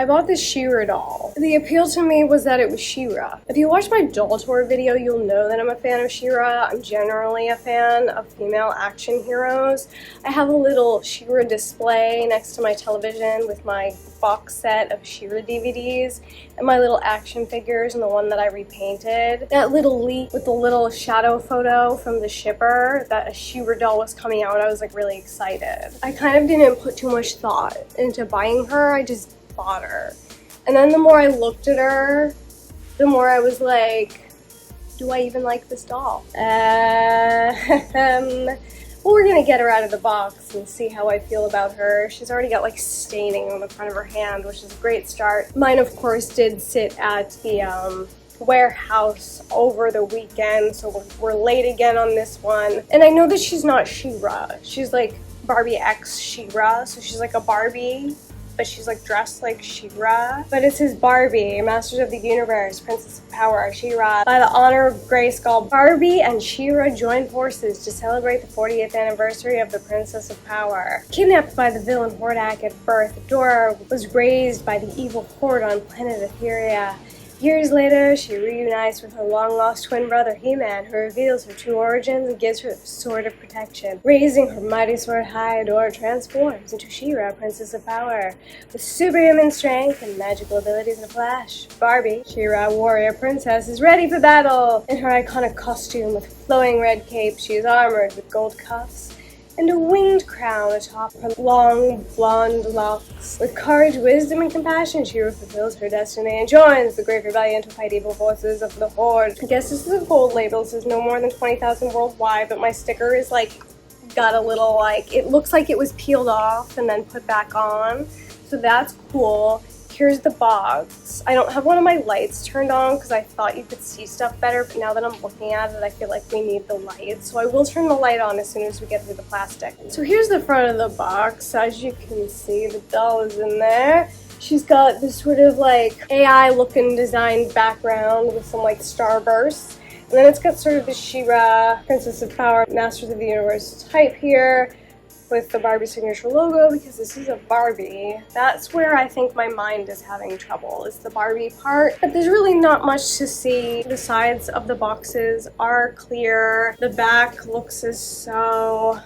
I bought this She-ra doll. The appeal to me was that it was She-ra. If you watch my doll tour video, you'll know that I'm a fan of She-ra. I'm generally a fan of female action heroes. I have a little She-ra display next to my television with my box set of She-ra DVDs and my little action figures and the one that I repainted. That little leak with the little shadow photo from the shipper that a She-ra doll was coming out, I was like really excited. I kind of didn't put too much thought into buying her, I just bought her. And then the more I looked at her, the more I was like, do I even like this doll? Well, we're gonna get her out of the box and see how I feel about her. She's already got like staining on the front of her hand, which is a great start. Mine, of course, did sit at the warehouse over the weekend, so we're late again on this one. And I know that she's not She-ra. She's like Barbie X She-ra, so she's like a Barbie, but she's like dressed like She-ra. But it says Barbie, Masters of the Universe, Princess of Power, She-ra. By the honor of Grayskull, Barbie and She-ra joined forces to celebrate the 40th anniversary of the Princess of Power. Kidnapped by the villain Hordak at birth, Dora was raised by the evil Horde on planet Etheria. Years later, she reunites with her long-lost twin brother He-Man, who reveals her true origins and gives her the Sword of Protection. Raising her mighty sword high, Dora transforms into She-ra, Princess of Power. With superhuman strength and magical abilities in a flash, Barbie, She-ra warrior princess, is ready for battle! In her iconic costume with flowing red cape, she is armored with gold cuffs and a winged crown atop her long blonde locks. With courage, wisdom, and compassion, She-ra fulfills her destiny and joins the great rebellion to fight evil forces of the Horde. I guess this is a gold label. It says no more than 20,000 worldwide, but my sticker is like, got a little like, it looks like it was peeled off and then put back on. So that's cool. Here's the box. I don't have one of my lights turned on because I thought you could see stuff better, but now that I'm looking at it, I feel like we need the light. So I will turn the light on as soon as we get through the plastic. So here's the front of the box. As you can see, the doll is in there. She's got this sort of like AI looking designed background with some like starbursts. And then it's got sort of the She-ra, Princess of Power, Masters of the Universe type here, with the Barbie signature logo, because this is a Barbie. That's where I think my mind is having trouble, is the Barbie part. But there's really not much to see. The sides of the boxes are clear. The back looks as so...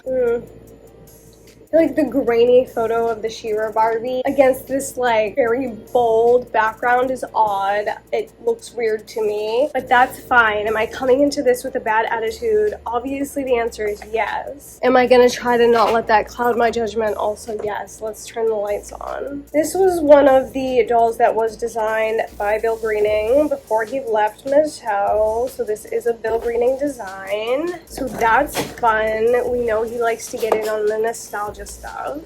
I feel like the grainy photo of the She-ra Barbie against this like very bold background is odd. It looks weird to me, but that's fine. Am I coming into this with a bad attitude? Obviously the answer is yes. Am I gonna try to not let that cloud my judgment? Also yes. Let's turn the lights on. This was one of the dolls that was designed by Bill Greening before he left Mattel. So this is a Bill Greening design. So that's fun. We know he likes to get in on the nostalgia stuff.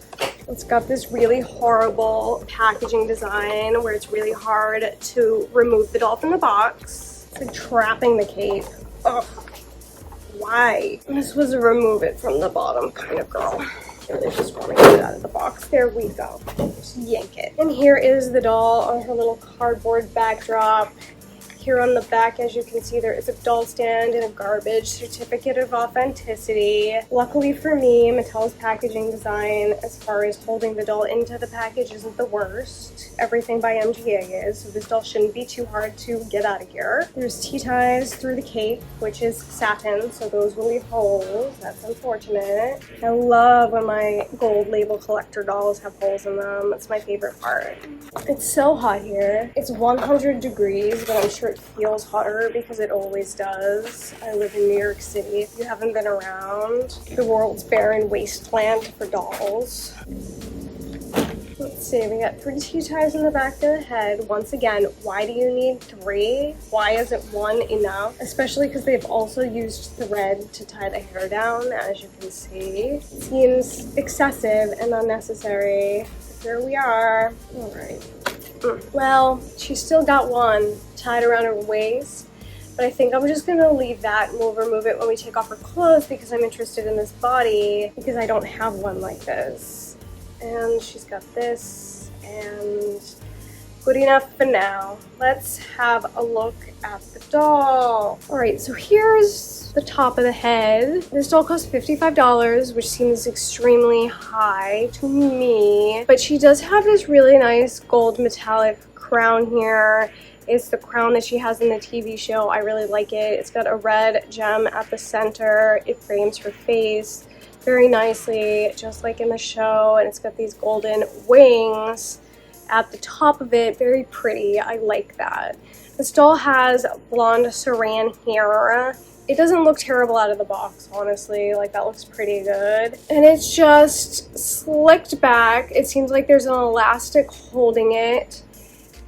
It's got this really horrible packaging design where it's really hard to remove the doll from the box. It's like trapping the cape. Ugh. Why? This was a remove it from the bottom kind of girl. Really just want to get it out of the box. There we go. Just yank it. And here is the doll on her little cardboard backdrop. Here on the back, as you can see, there is a doll stand and a garbage certificate of authenticity. Luckily for me, Mattel's packaging design, as far as holding the doll into the package, isn't the worst. Everything by MGA is, so this doll shouldn't be too hard to get out of here. There's T-ties through the cape, which is satin, so those will leave holes. That's unfortunate. I love when my gold label collector dolls have holes in them. It's my favorite part. It's so hot here. It's 100 degrees, but I'm sure it feels hotter because it always does. I live in New York City. If you haven't been around, the world's barren wasteland for dolls. Let's see, we got 3 T-ties in the back of the head. Once again, why do you need 3? Why isn't 1 enough? Especially because they've also used thread to tie the hair down, as you can see. It seems excessive and unnecessary. Here we are. All right. Well, she's still got 1 tied around her waist, but I think I'm just gonna leave that and we'll remove it when we take off her clothes because I'm interested in this body because I don't have one like this. And she's got this, and good enough for now. Let's have a look at the doll. Alright, so here's the top of the head. This doll costs $55, which seems extremely high to me. But she does have this really nice gold metallic crown here. It's the crown that she has in the TV show. I really like it. It's got a red gem at the center. It frames her face very nicely, just like in the show. And it's got these golden wings at the top of it. Very pretty. I like that. This doll has blonde saran hair. It doesn't look terrible out of the box, honestly. Like, that looks pretty good. And it's just slicked back. It seems like there's an elastic holding it.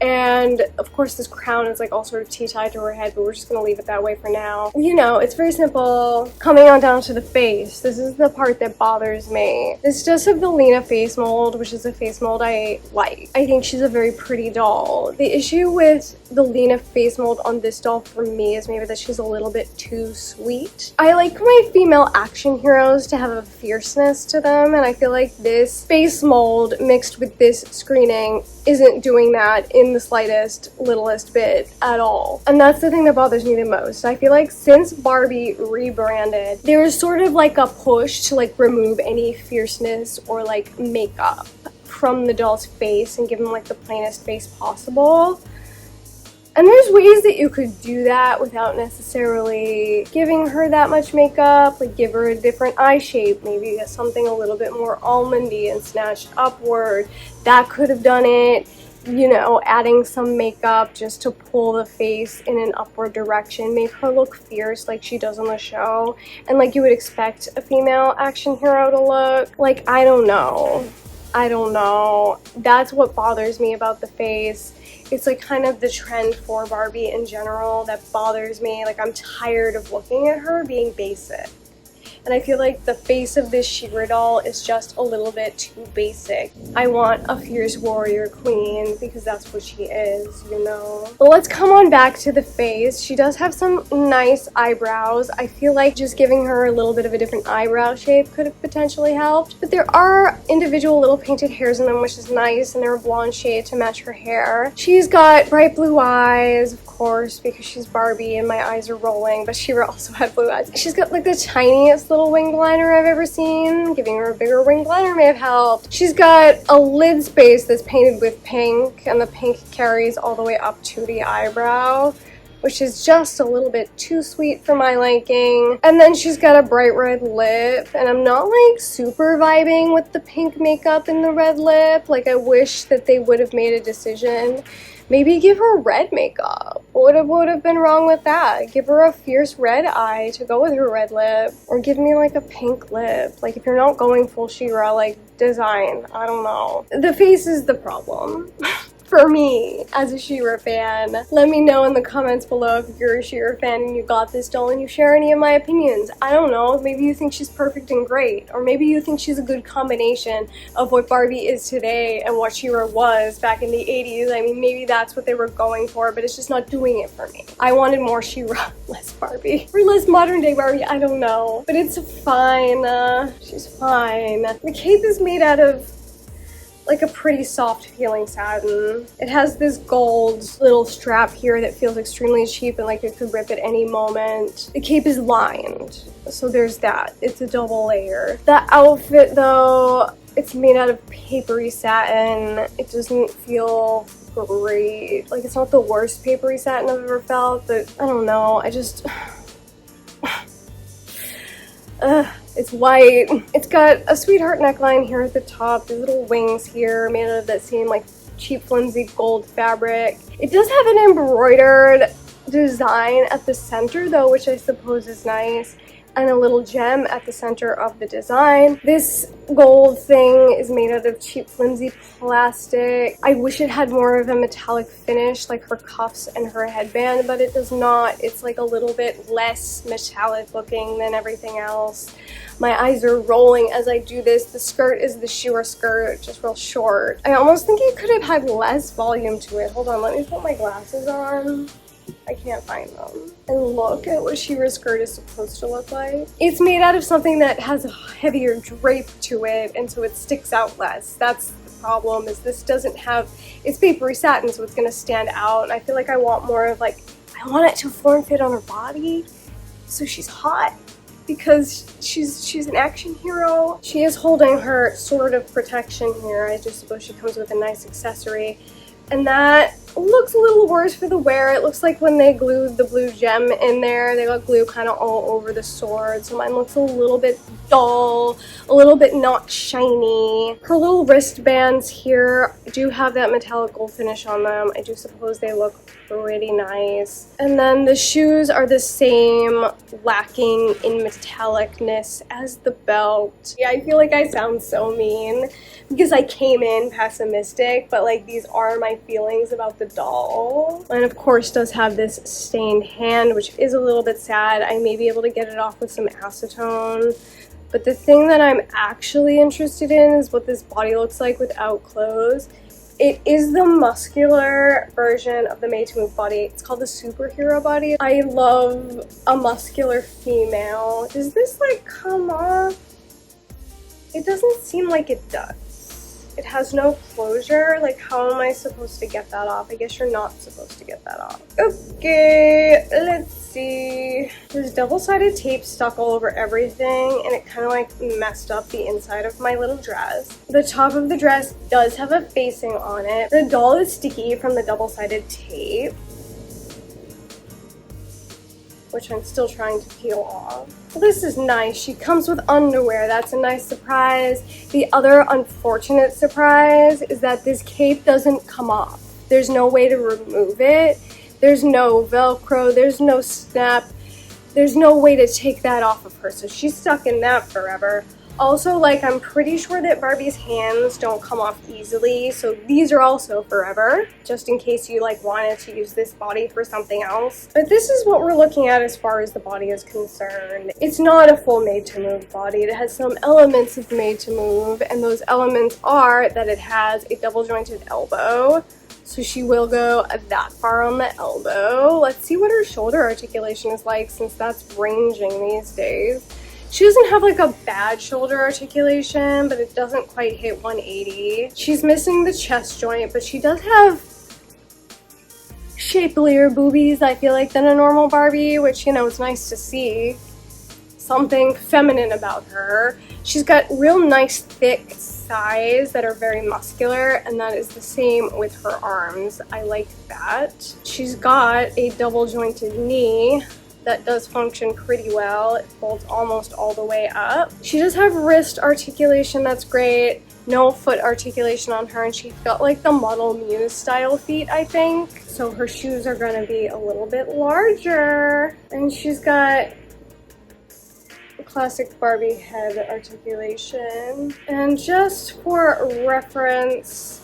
And of course this crown is like all sort of tea-tied to her head, but we're just gonna leave it that way for now. You know, it's very simple. Coming on down to the face, this is the part that bothers me. This does have the Lena face mold, which is a face mold I like. I think she's a very pretty doll. The issue with the Lena face mold on this doll for me is maybe that she's a little bit too sweet. I like my female action heroes to have a fierceness to them, and I feel like this face mold mixed with this screening isn't doing that in the slightest, littlest bit at all. And that's the thing that bothers me the most. I feel like since Barbie rebranded, there was sort of like a push to like remove any fierceness or like makeup from the doll's face and give them like the plainest face possible. And there's ways that you could do that without necessarily giving her that much makeup. Like, give her a different eye shape, maybe get something a little bit more almondy and snatched upward. That could have done it. You know, adding some makeup just to pull the face in an upward direction, make her look fierce like she does on the show, and like you would expect a female action hero to look. Like, I don't know. That's what bothers me about the face. It's like kind of the trend for Barbie in general that bothers me. Like, I'm tired of looking at her being basic. And I feel like the face of this She-ra doll is just a little bit too basic. I want a fierce warrior queen because that's what she is, you know? But let's come on back to the face. She does have some nice eyebrows. I feel like just giving her a little bit of a different eyebrow shape could have potentially helped. But there are individual little painted hairs in them, which is nice, and they're a blonde shade to match her hair. She's got bright blue eyes, of course, because she's Barbie and my eyes are rolling, but She-ra also had blue eyes. She's got like the tiniest little winged liner I've ever seen. Giving her a bigger winged liner may have helped. She's got a lid space that's painted with pink, and the pink carries all the way up to the eyebrow, which is just a little bit too sweet for my liking. And then she's got a bright red lip, and I'm not like super vibing with the pink makeup and the red lip. Like, I wish that they would have made a decision. Maybe give her red makeup. What would have been wrong with that? Give her a fierce red eye to go with her red lip. Or give me like a pink lip. Like, if you're not going full She-ra, like, design. I don't know. The face is the problem. For me, as a She-ra fan. Let me know in the comments below if you're a She-ra fan and you got this doll and you share any of my opinions. I don't know, maybe you think she's perfect and great, or maybe you think she's a good combination of what Barbie is today and what She-ra was back in the 80s. I mean, maybe that's what they were going for, but it's just not doing it for me. I wanted more She-ra, less Barbie. Or less modern day Barbie, I don't know. But it's fine, she's fine. The cape is made out of like a pretty soft feeling satin. It has this gold little strap here that feels extremely cheap and like it could rip at any moment. The cape is lined, so there's that. It's a double layer. The outfit though, it's made out of papery satin. It doesn't feel great. Like, it's not the worst papery satin I've ever felt, but I don't know, I just it's white. It's got a sweetheart neckline here at the top. These little wings here made out of that same like cheap flimsy gold fabric. It does have an embroidered design at the center though, which I suppose is nice, and a little gem at the center of the design. This gold thing is made out of cheap flimsy plastic. I wish it had more of a metallic finish like her cuffs and her headband, but it does not. It's like a little bit less metallic looking than everything else. My eyes are rolling as I do this. The skirt is the She-ra skirt, just real short. I almost think it could have had less volume to it. Hold on, let me put my glasses on. I can't find them. And look at what She-ra's skirt is supposed to look like. It's made out of something that has a heavier drape to it, and so it sticks out less. That's the problem is this doesn't have, it's papery satin, so it's gonna stand out. And I feel like I want more of like, I want it to form fit on her body, so she's hot because she's an action hero. She is holding her sword of protection here. I just suppose she comes with a nice accessory. And that looks a little worse for the wear. It looks like when they glued the blue gem in there, they got glue kind of all over the sword. So mine looks a little bit dull, a little bit not shiny. Her little wristbands here do have that metallic gold finish on them. I do suppose they look pretty nice. And then the shoes are the same, lacking in metallicness as the belt. Yeah, I feel like I sound so mean because I came in pessimistic, but like these are my feelings about the doll. And of course does have this stained hand, which is a little bit sad. I may be able to get it off with some acetone. But the thing that I'm actually interested in is what this body looks like without clothes. It is the muscular version of the Made to Move body. It's called the superhero body. I love a muscular female. Does this like come off? It doesn't seem like it does. It has no closure. Like, how am I supposed to get that off? I guess you're not supposed to get that off. Okay, let's see. There's double-sided tape stuck all over everything, and it kind of like messed up the inside of my little dress. The top of the dress does have a facing on it. The doll is sticky from the double-sided tape, which I'm still trying to peel off. Well, this is nice. She comes with underwear. That's a nice surprise. The other unfortunate surprise is that this cape doesn't come off. There's no way to remove it. There's no Velcro. There's no snap. There's no way to take that off of her. So she's stuck in that forever. Also, like, I'm pretty sure that Barbie's hands don't come off easily, so these are also forever, just in case you like wanted to use this body for something else. But this is what we're looking at as far as the body is concerned. It's not a full Made to Move body. It has some elements of Made to Move, and those elements are that it has a double jointed elbow, so she will go that far on the elbow. Let's see what her shoulder articulation is like, since that's ranging these days. She doesn't have like a bad shoulder articulation, but it doesn't quite hit 180. She's missing the chest joint, but she does have shapelier boobies, I feel like, than a normal Barbie, which, you know, it's nice to see. Something feminine about her. She's got real nice thick thighs that are very muscular, and that is the same with her arms. I like that. She's got a double jointed knee that does function pretty well. It folds almost all the way up. She does have wrist articulation, that's great. No foot articulation on her, and she's got like the Model Muse style feet, I think. So her shoes are gonna be a little bit larger. And she's got classic Barbie head articulation. And just for reference,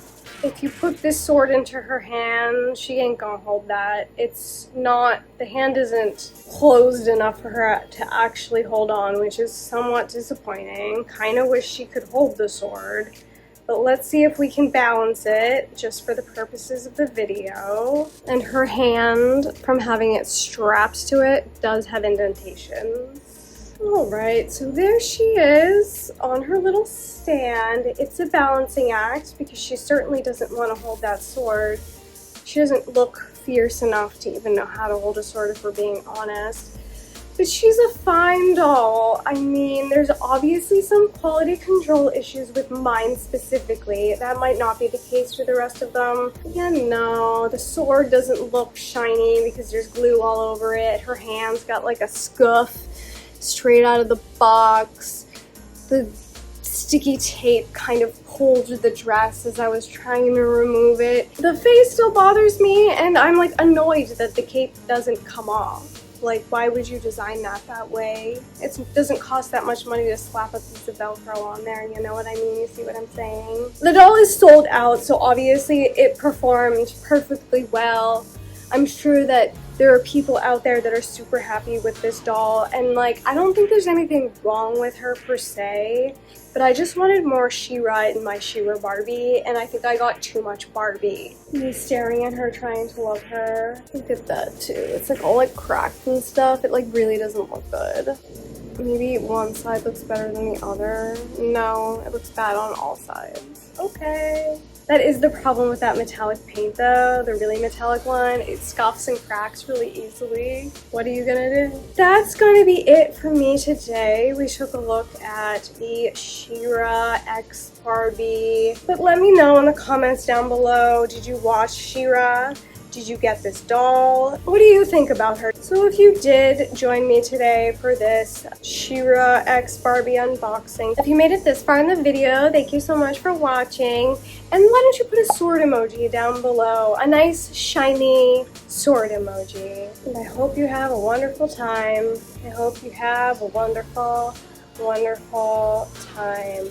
if you put this sword into her hand, she ain't gonna hold that. It's not, the hand isn't closed enough for her to actually hold on, which is somewhat disappointing. Kind of wish she could hold the sword. But let's see if we can balance it, just for the purposes of the video. And her hand, from having it strapped to it, does have indentations. Alright, so there she is on her little stand. It's a balancing act because she certainly doesn't want to hold that sword. She doesn't look fierce enough to even know how to hold a sword, if we're being honest. But she's a fine doll. I mean, there's obviously some quality control issues with mine specifically. That might not be the case for the rest of them. Yeah, no, the sword doesn't look shiny because there's glue all over it. Her hand's got like a scuff straight out of the box. The sticky tape kind of pulled the dress as I was trying to remove it. The face still bothers me, and I'm like annoyed that the cape doesn't come off. Like, why would you design that way? It doesn't cost that much money to slap a piece of Velcro on there, you know what I mean? You see what I'm saying? The doll is sold out, so obviously it performed perfectly well. I'm sure that there are people out there that are super happy with this doll, and like, I don't think there's anything wrong with her per se, but I just wanted more She-ra in my She-ra Barbie, and I think I got too much Barbie. Me staring at her, trying to love her. Look at that too. It's like all like cracked and stuff. It like really doesn't look good. Maybe one side looks better than the other. No, it looks bad on all sides. Okay. That is the problem with that metallic paint though, the really metallic one. It scuffs and cracks really easily. What are you gonna do? That's gonna be it for me today. We took a look at the She-ra x Barbie. But let me know in the comments down below, did you watch She-ra? Did you get this doll? What do you think about her? So if you did join me today for this She-ra x Barbie unboxing, if you made it this far in the video, thank you so much for watching. And why don't you put a sword emoji down below? A nice shiny sword emoji. And I hope you have a wonderful time. I hope you have a wonderful, wonderful time.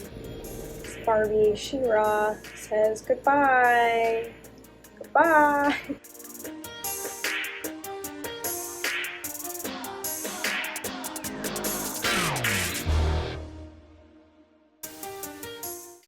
Barbie She-ra says goodbye. Goodbye.